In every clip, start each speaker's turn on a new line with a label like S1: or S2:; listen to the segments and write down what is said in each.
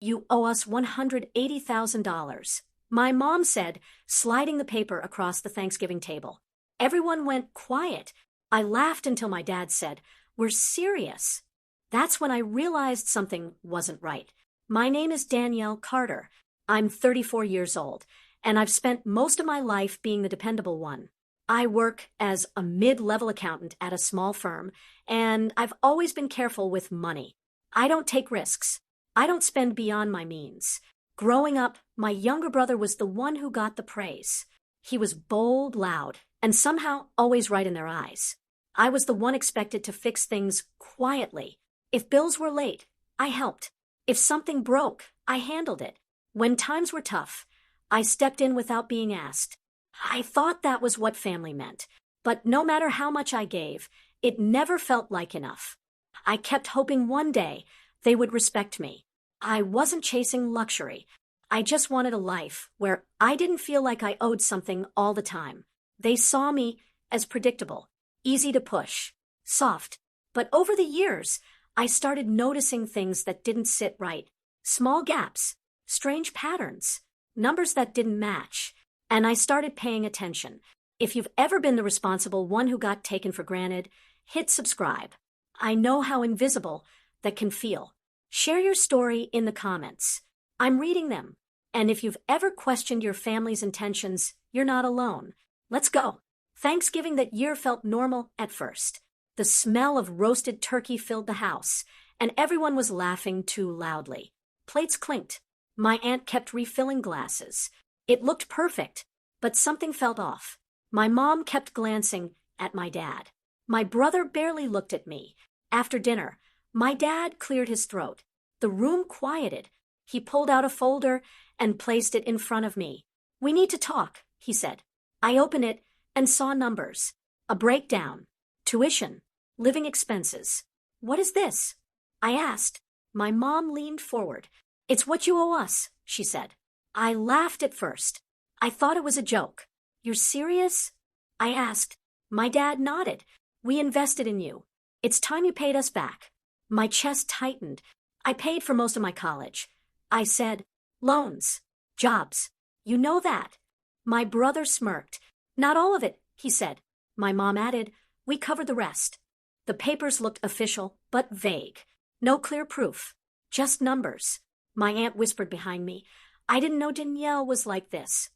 S1: You owe us $180,000. My mom said, sliding the paper across the Thanksgiving table. Everyone went quiet. I laughed until my dad said, "We're serious." That's when I realized something wasn't right. My name is Danielle Carter. I'm 34 years old, and I've spent most of my life being the dependable one. I work as a mid-level accountant at a small firm, and I've always been careful with money. I don't take risks. I don't spend beyond my means. Growing up, my younger brother was the one who got the praise. He was bold, loud, and somehow always right in their eyes. I was the one expected to fix things quietly. If bills were late, I helped. If something broke, I handled it. When times were tough, I stepped in without being asked. I thought that was what family meant, but no matter how much I gave, it never felt like enough. I kept hoping one day they would respect me. I wasn't chasing luxury. I just wanted a life where I didn't feel like I owed something all the time. They saw me as predictable, easy to push, soft. But over the years, I started noticing things that didn't sit right. Small gaps, strange patterns, numbers that didn't match. And I started paying attention. If you've ever been the responsible one who got taken for granted, hit subscribe. I know how invisible that can feel. Share your story in the comments. I'm reading them. And if you've ever questioned your family's intentions, you're not alone. Let's go. Thanksgiving that year felt normal at first. The smell of roasted turkey filled the house, and everyone was laughing too loudly. Plates clinked. My aunt kept refilling glasses. It looked perfect, but something felt off. My mom kept glancing at my dad. My brother barely looked at me. After dinner, my dad cleared his throat. The room quieted. He pulled out a folder and placed it in front of me. "We need to talk," he said. I opened it and saw numbers. A breakdown. Tuition. Living expenses. "What is this?" I asked. My mom leaned forward. "It's what you owe us," she said. I laughed at first. I thought it was a joke. "You're serious?" I asked. My dad nodded. "We invested in you. It's time you paid us back." My chest tightened. I paid for most of my college. I said, "Loans. Jobs. You know that." My brother smirked. "Not all of it," he said. My mom added, "We covered the rest." The papers looked official, but vague. No clear proof. Just numbers. My aunt whispered behind me, "I didn't know Danielle was like this."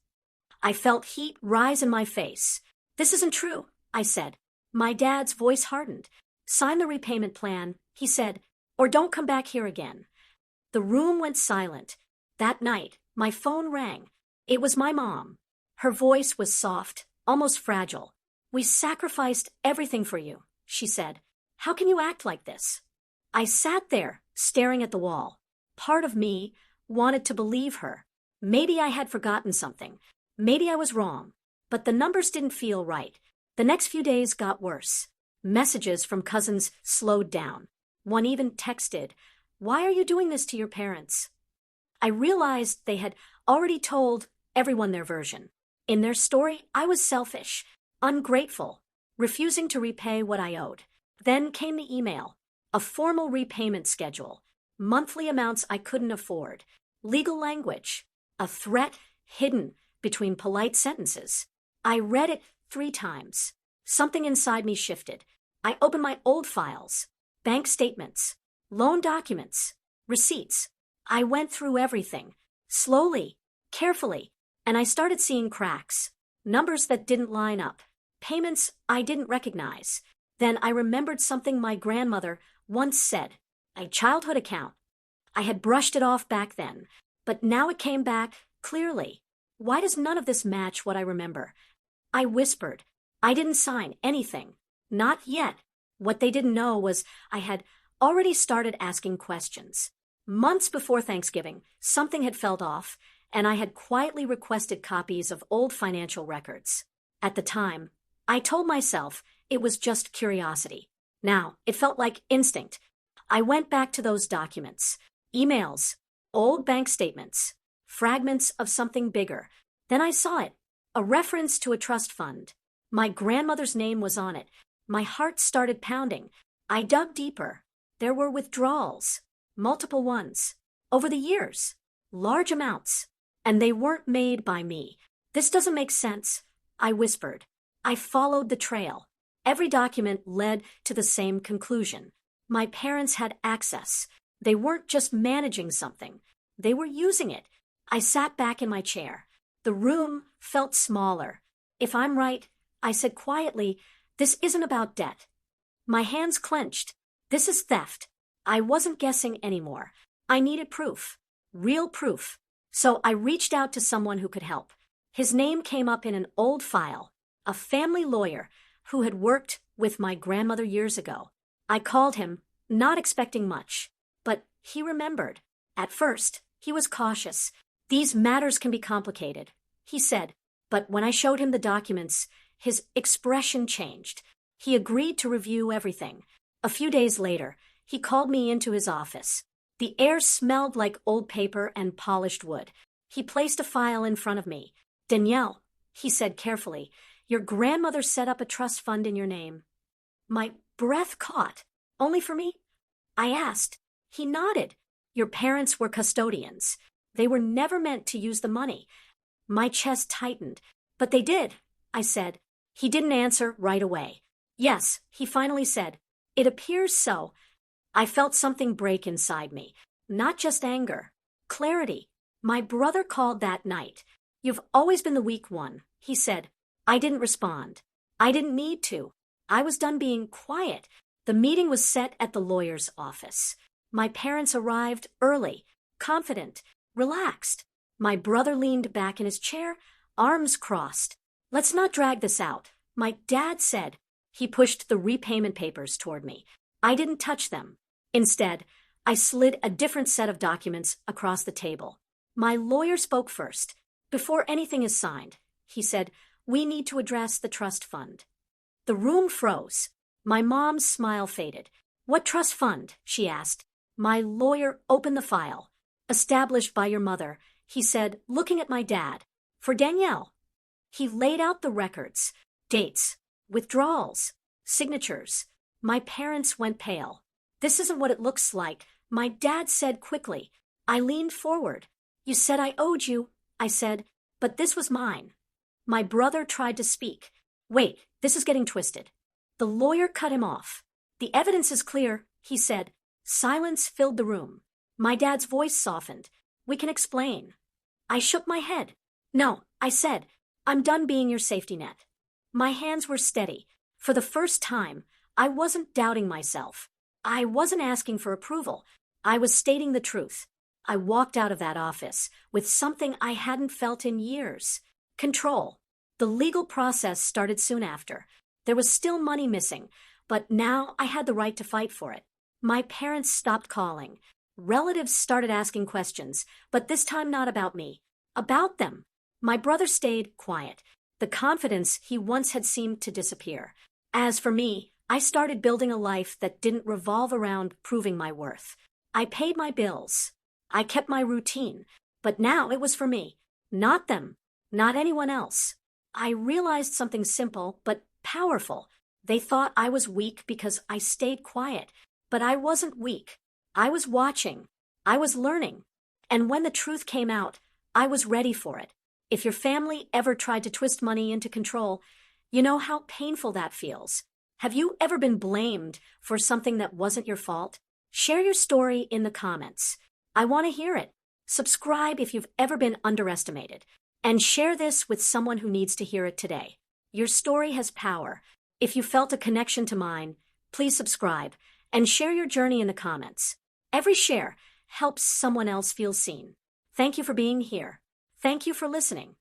S1: I felt heat rise in my face. "This isn't true," I said. My dad's voice hardened. "Sign the repayment plan," he said, "or don't come back here again." The room went silent. That night, my phone rang. It was my mom. Her voice was soft, almost fragile. "We sacrificed everything for you," she said. "How can you act like this?" I sat there, staring at the wall. Part of me wanted to believe her. Maybe I had forgotten something. Maybe I was wrong. But the numbers didn't feel right. The next few days got worse. Messages from cousins slowed down. One even texted, "Why are you doing this to your parents?" I realized they had already told everyone their version. In their story, I was selfish, ungrateful, refusing to repay what I owed. Then came the email, a formal repayment schedule, monthly amounts I couldn't afford, legal language, a threat hidden between polite sentences. I read it 3 times. Something inside me shifted. I opened my old files, bank statements, loan documents, receipts. I went through everything, slowly, carefully, and I started seeing cracks, numbers that didn't line up, payments I didn't recognize. Then I remembered something my grandmother once said, a childhood account. I had brushed it off back then, but now it came back clearly. Why does none of this match what I remember? I whispered. I didn't sign anything. Not yet. What they didn't know was I had already started asking questions. Months before Thanksgiving, something had felt off, and I had quietly requested copies of old financial records. At the time, I told myself it was just curiosity. Now, it felt like instinct. I went back to those documents, emails, old bank statements, fragments of something bigger. Then I saw it, a reference to a trust fund. My grandmother's name was on it. My heart started pounding. I dug deeper. There were withdrawals, multiple ones, over the years. Large amounts. And they weren't made by me. This doesn't make sense, I whispered. I followed the trail. Every document led to the same conclusion. My parents had access. They weren't just managing something. They were using it. I sat back in my chair. The room felt smaller. If I'm right, I said quietly, this isn't about debt. My hands clenched. This is theft. I wasn't guessing anymore. I needed proof. Real proof. So I reached out to someone who could help. His name came up in an old file, a family lawyer who had worked with my grandmother years ago. I called him, not expecting much, but he remembered. At first, he was cautious. These matters can be complicated, he said, but when I showed him the documents, his expression changed. He agreed to review everything. A few days later, he called me into his office. The air smelled like old paper and polished wood. He placed a file in front of me. Danielle, he said carefully, your grandmother set up a trust fund in your name. My breath caught. Only for me? I asked. He nodded. Your parents were custodians. They were never meant to use the money. My chest tightened. But they did, I said. He didn't answer right away. Yes, he finally said. It appears so. I felt something break inside me. Not just anger. Clarity. My brother called that night. You've always been the weak one, he said. I didn't respond. I didn't need to. I was done being quiet. The meeting was set at the lawyer's office. My parents arrived early, confident, relaxed. My brother leaned back in his chair, arms crossed. Let's not drag this out, my dad said. He pushed the repayment papers toward me. I didn't touch them. Instead, I slid a different set of documents across the table. My lawyer spoke first. Before anything is signed, he said, we need to address the trust fund. The room froze. My mom's smile faded. What trust fund? She asked. My lawyer opened the file. Established by your mother, he said, looking at my dad. For Danielle. He laid out the records, dates, withdrawals, signatures. My parents went pale. This isn't what it looks like, my dad said quickly. I leaned forward. You said I owed you, I said, but this was mine. My brother tried to speak. Wait, this is getting twisted. The lawyer cut him off. The evidence is clear, he said. Silence filled the room. My dad's voice softened. We can explain. I shook my head. No, I said, I'm done being your safety net. My hands were steady. For the first time, I wasn't doubting myself. I wasn't asking for approval. I was stating the truth. I walked out of that office with something I hadn't felt in years. Control. The legal process started soon after. There was still money missing, but now I had the right to fight for it. My parents stopped calling. Relatives started asking questions, but this time not about me. About them. My brother stayed quiet. The confidence he once had seemed to disappear. As for me, I started building a life that didn't revolve around proving my worth. I paid my bills. I kept my routine. But now it was for me. Not them. Not anyone else. I realized something simple but powerful. They thought I was weak because I stayed quiet. But I wasn't weak. I was watching. I was learning. And when the truth came out, I was ready for it. If your family ever tried to twist money into control, you know how painful that feels. Have you ever been blamed for something that wasn't your fault? Share your story in the comments. I want to hear it. Subscribe if you've ever been underestimated. And share this with someone who needs to hear it today. Your story has power. If you felt a connection to mine, please subscribe and share your journey in the comments. Every share helps someone else feel seen. Thank you for being here. Thank you for listening.